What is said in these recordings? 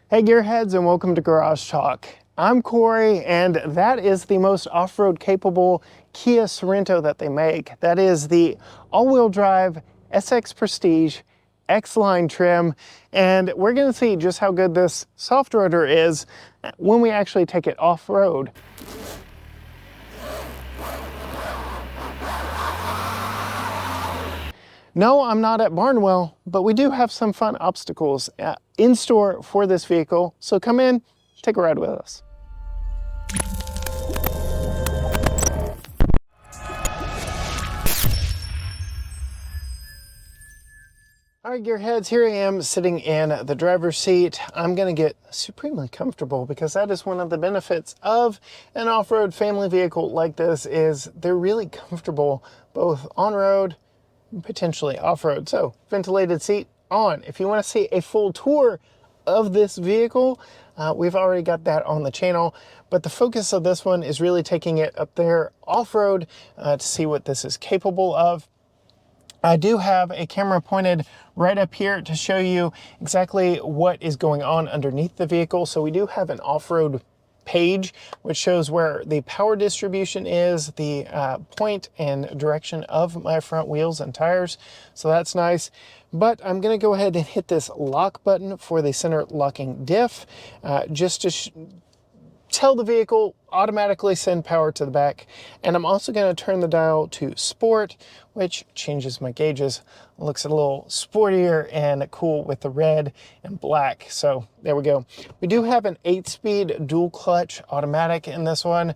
Hey gearheads, and welcome to Garage Talk. I'm Corey, and that is the most off-road capable Kia Sorento that they make. That is the all-wheel drive SX Prestige X-Line trim, and we're going to see just how good this soft roader is when we actually take it off-road. No, I'm not at Barnwell, but we do have some fun obstacles in store for this vehicle. So come in, take a ride with us. All right, gearheads, here I am sitting in the driver's seat. I'm gonna get supremely comfortable because that is one of the benefits of an off-road family vehicle like this is they're really comfortable both on-road potentially off-road. So ventilated seat on. If you want to see a full tour of this vehicle, we've already got that on the channel, but the focus of this one is really taking it up there off-road to see what this is capable of. I do have a camera pointed right up here to show you exactly what is going on underneath the vehicle. So we do have an off-road page which shows where the power distribution is, the point and direction of my front wheels and tires, so that's nice. But I'm going to go ahead and hit this lock button for the center locking diff just to tell the vehicle automatically send power to the back. And I'm also going to turn the dial to sport, which changes my gauges. Looks a little sportier and cool with the red and black. So there we go. We do have an 8-speed dual clutch automatic in this one.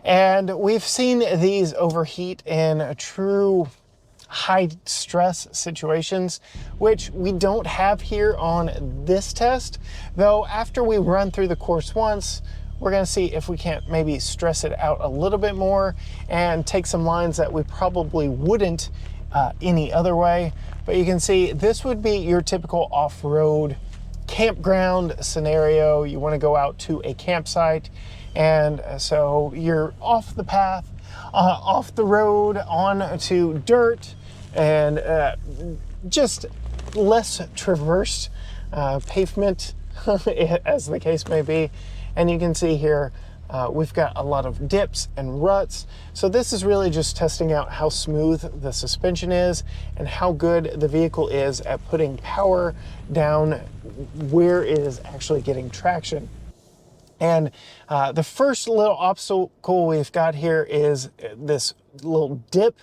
And we've seen these overheat in true high stress situations, which we don't have here on this test. Though after we run through the course once, we're going to see if we can't maybe stress it out a little bit more and take some lines that we probably wouldn't any other way. But you can see this would be your typical off-road campground scenario. You want to go out to a campsite, and so you're off the path, off the road, on to dirt, and just less traversed pavement, as the case may be. And you can see here, we've got a lot of dips and ruts. So this is really just testing out how smooth the suspension is and how good the vehicle is at putting power down where it is actually getting traction. And the first little obstacle we've got here is this little dip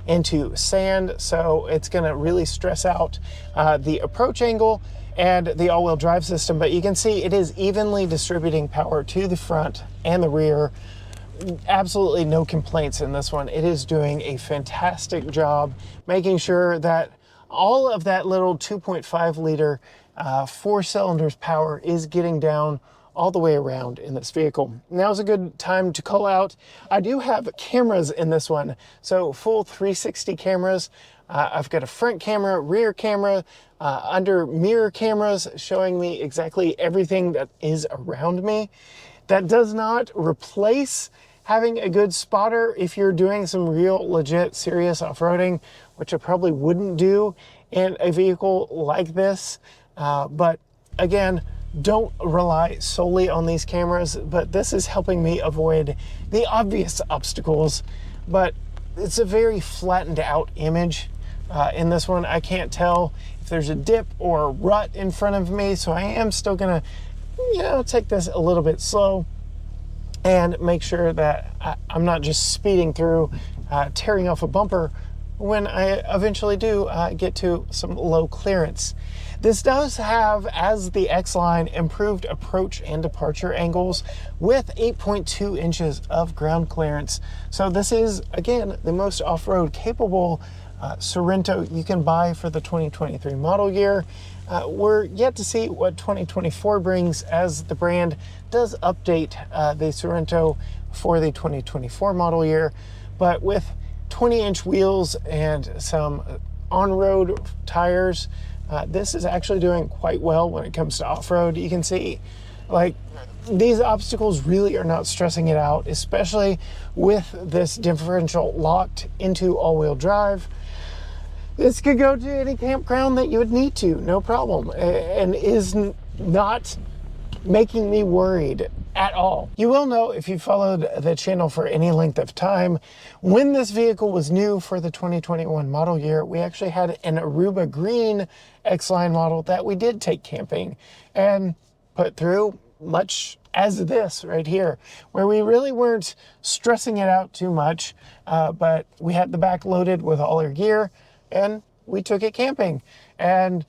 into sand. So it's gonna really stress out the approach angle and the all-wheel drive system, but you can see it is evenly distributing power to the front and the rear. Absolutely no complaints in this one. It is doing a fantastic job making sure that all of that little 2.5 liter 4 cylinders power is getting down all the way around in this vehicle. Now's a good time to call out, I do have cameras in this one, so full 360 cameras. I've got a front camera, rear camera, under mirror cameras showing me exactly everything that is around me. That does not replace having a good spotter if you're doing some real legit serious off-roading, which I probably wouldn't do in a vehicle like this. But again, don't rely solely on these cameras, but this is helping me avoid the obvious obstacles. But it's a very flattened out image. In this one, I can't tell if there's a dip or a rut in front of me, so I am still gonna, take this a little bit slow and make sure that I'm not just speeding through, tearing off a bumper when I eventually do get to some low clearance. This does have, as the X-Line, improved approach and departure angles with 8.2 inches of ground clearance. So this is, again, the most off-road capable Sorento you can buy for the 2023 model year. We're yet to see what 2024 brings, as the brand does update the Sorento for the 2024 model year. But with 20-inch wheels and some on-road tires, this is actually doing quite well when it comes to off-road. You can see, like, these obstacles really are not stressing it out, especially with this differential locked into all-wheel drive. This could go to any campground that you would need to, no problem, and is not making me worried at all. You will know, if you followed the channel for any length of time, when this vehicle was new for the 2021 model year, we actually had an Aruba green X-Line model that we did take camping and put through much as this right here, where we really weren't stressing it out too much, but we had the back loaded with all our gear and we took it camping. And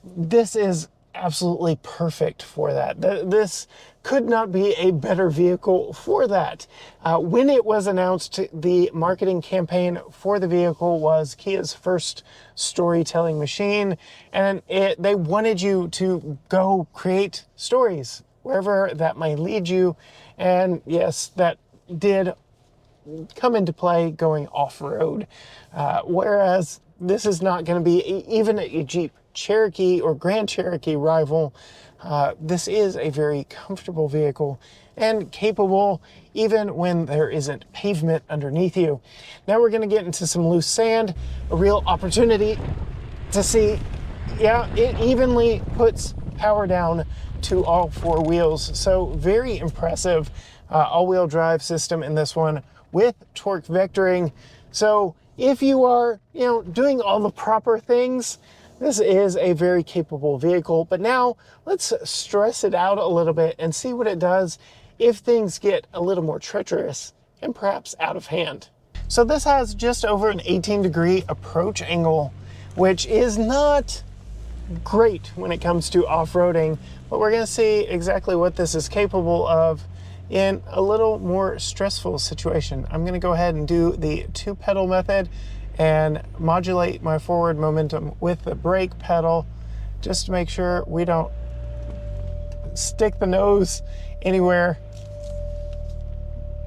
this is absolutely perfect for that. This could not be a better vehicle for that. When it was announced, the marketing campaign for the vehicle was Kia's first storytelling machine, and they wanted you to go create stories wherever that might lead you. And yes, that did come into play going off-road, whereas this is not going to be even a Jeep Cherokee or Grand Cherokee rival. This is a very comfortable vehicle and capable even when there isn't pavement underneath you. Now we're going to get into some loose sand, a real opportunity to see, yeah, it evenly puts power down to all four wheels. So very impressive all-wheel drive system in this one with torque vectoring. So if you are, doing all the proper things, this is a very capable vehicle. But now let's stress it out a little bit and see what it does if things get a little more treacherous and perhaps out of hand. So this has just over an 18-degree approach angle, which is not great when it comes to off-roading, but we're going to see exactly what this is capable of in a little more stressful situation. I'm going to go ahead and do the 2-pedal method and modulate my forward momentum with the brake pedal just to make sure we don't stick the nose anywhere.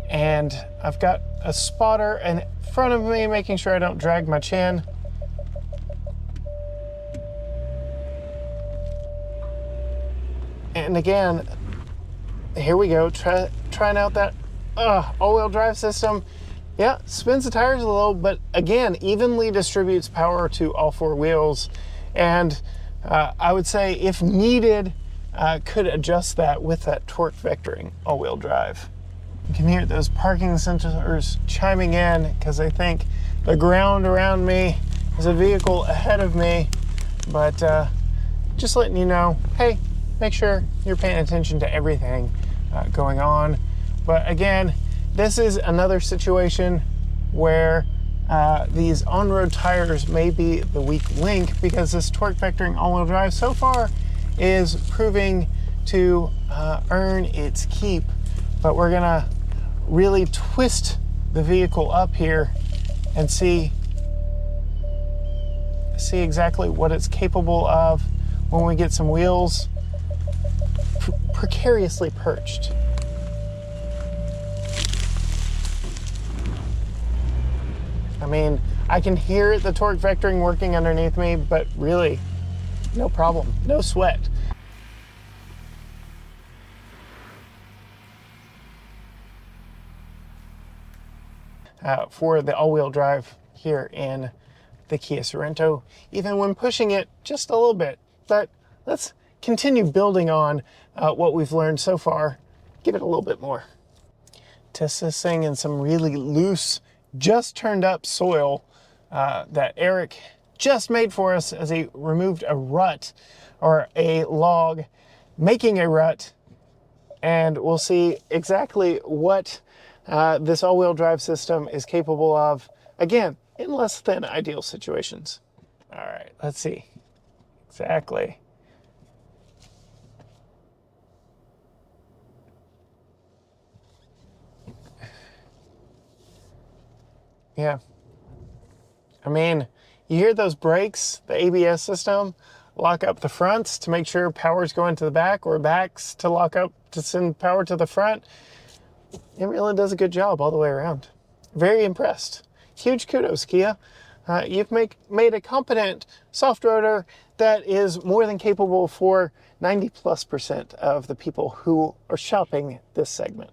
And I've got a spotter in front of me, making sure I don't drag my chin. And again, here we go, trying out that all-wheel drive system. Yeah, spins the tires a little, but again, evenly distributes power to all four wheels. And I would say, if needed, could adjust that with that torque vectoring all-wheel drive. You can hear those parking sensors chiming in because I think the ground around me is a vehicle ahead of me. But just letting you know, hey, make sure you're paying attention to everything going on. But again, this is another situation where these on-road tires may be the weak link, because this torque vectoring all-wheel drive so far is proving to earn its keep. But we're gonna really twist the vehicle up here and see exactly what it's capable of when we get some wheels precariously perched. I mean, I can hear the torque vectoring working underneath me, but really, no problem, no sweat. For the all-wheel drive here in the Kia Sorento, even when pushing it just a little bit. But let's continue building on what we've learned so far, give it a little bit more. Test this thing in some really loose, just turned up soil that Eric just made for us as he removed a rut or a log, making a rut. And we'll see exactly what this all-wheel drive system is capable of, again, in less than ideal situations. All right, let's see. Exactly. Yeah. I mean, you hear those brakes, the ABS system, lock up the fronts to make sure power's going to the back, or backs to lock up to send power to the front. It really does a good job all the way around. Very impressed. Huge kudos, Kia. You've made a competent soft roader that is more than capable for 90+% of the people who are shopping this segment.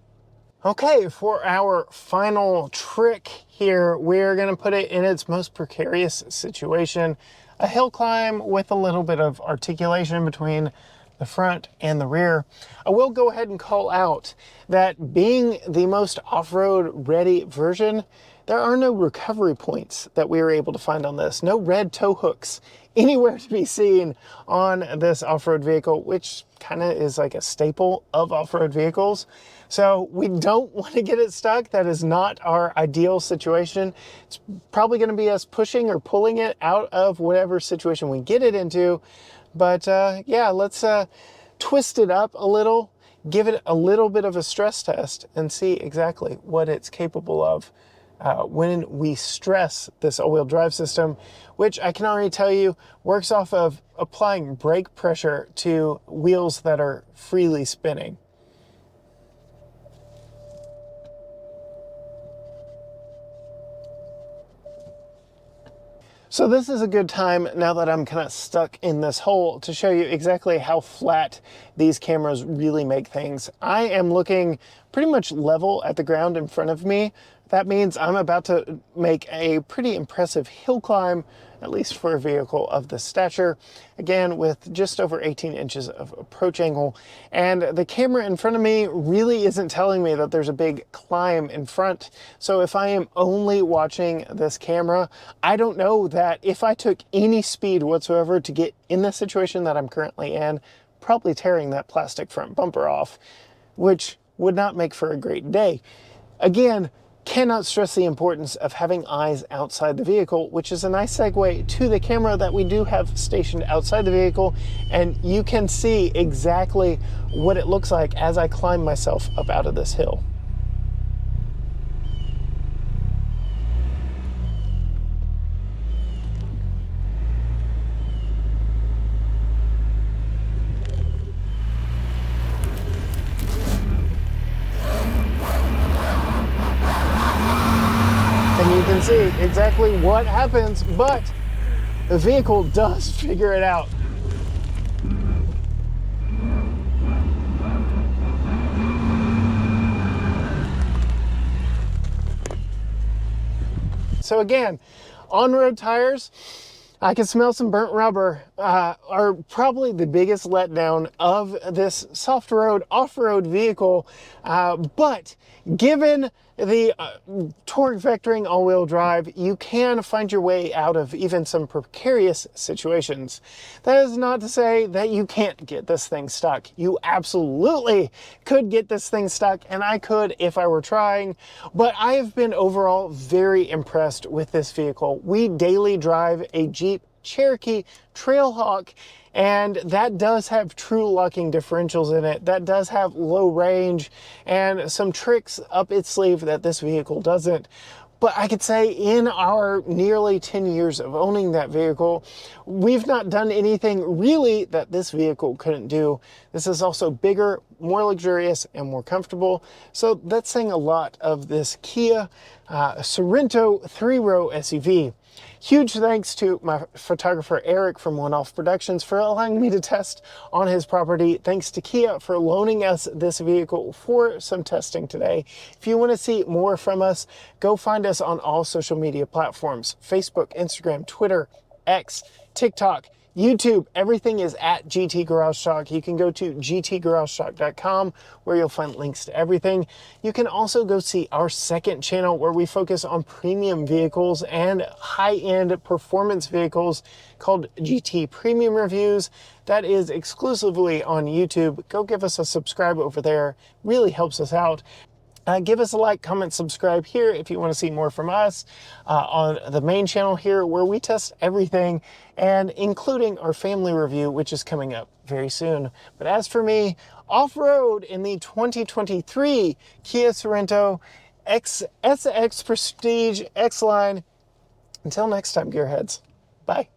Okay, for our final trick here, we're gonna put it in its most precarious situation. A hill climb with a little bit of articulation between the front, and the rear. I will go ahead and call out that being the most off-road ready version, there are no recovery points that we were able to find on this. No red tow hooks anywhere to be seen on this off-road vehicle, which kind of is like a staple of off-road vehicles. So we don't want to get it stuck. That is not our ideal situation. It's probably going to be us pushing or pulling it out of whatever situation we get it into. But yeah, let's twist it up a little, give it a little bit of a stress test, and see exactly what it's capable of when we stress this all-wheel drive system, which I can already tell you works off of applying brake pressure to wheels that are freely spinning. So this is a good time, now that I'm kind of stuck in this hole, to show you exactly how flat these cameras really make things. I am looking pretty much level at the ground in front of me. That means I'm about to make a pretty impressive hill climb, at least for a vehicle of this stature. Again, with just over 18 inches of approach angle. And the camera in front of me really isn't telling me that there's a big climb in front. So if I am only watching this camera, I don't know that if I took any speed whatsoever to get in the situation that I'm currently in, probably tearing that plastic front bumper off, which would not make for a great day. Again, cannot stress the importance of having eyes outside the vehicle, which is a nice segue to the camera that we do have stationed outside the vehicle. And you can see exactly what it looks like as I climb myself up out of this hill. And you can see exactly what happens, but the vehicle does figure it out. So again, on-road tires, I can smell some burnt rubber, are probably the biggest letdown of this soft road, off-road vehicle. But given the torque vectoring all-wheel drive, you can find your way out of even some precarious situations. That is not to say that you can't get this thing stuck. You absolutely could get this thing stuck, and I could if I were trying, but I have been overall very impressed with this vehicle. We daily drive a Jeep Cherokee Trailhawk, and that does have true locking differentials in it. That does have low range and some tricks up its sleeve that this vehicle doesn't. But I could say in our nearly 10 years of owning that vehicle, we've not done anything really that this vehicle couldn't do. This is also bigger, more luxurious, and more comfortable. So that's saying a lot of this Kia Sorento 3-row SUV. Huge thanks to my photographer Eric from One Off Productions for allowing me to test on his property. Thanks to Kia for loaning us this vehicle for some testing today. If you want to see more from us, go find us on all social media platforms: Facebook, Instagram, Twitter, X, TikTok, YouTube. Everything is at GT Garage Talk. You can go to gtgaragetalk.com where you'll find links to everything. You can also go see our second channel where we focus on premium vehicles and high-end performance vehicles called GT Premium Reviews. That is exclusively on YouTube. Go give us a subscribe over there. Really helps us out. Give us a like, comment, subscribe here if you want to see more from us on the main channel here, where we test everything, and including our family review, which is coming up very soon. But as for me, off-road in the 2023 Kia Sorento SX Prestige X-Line. Until next time, gearheads. Bye.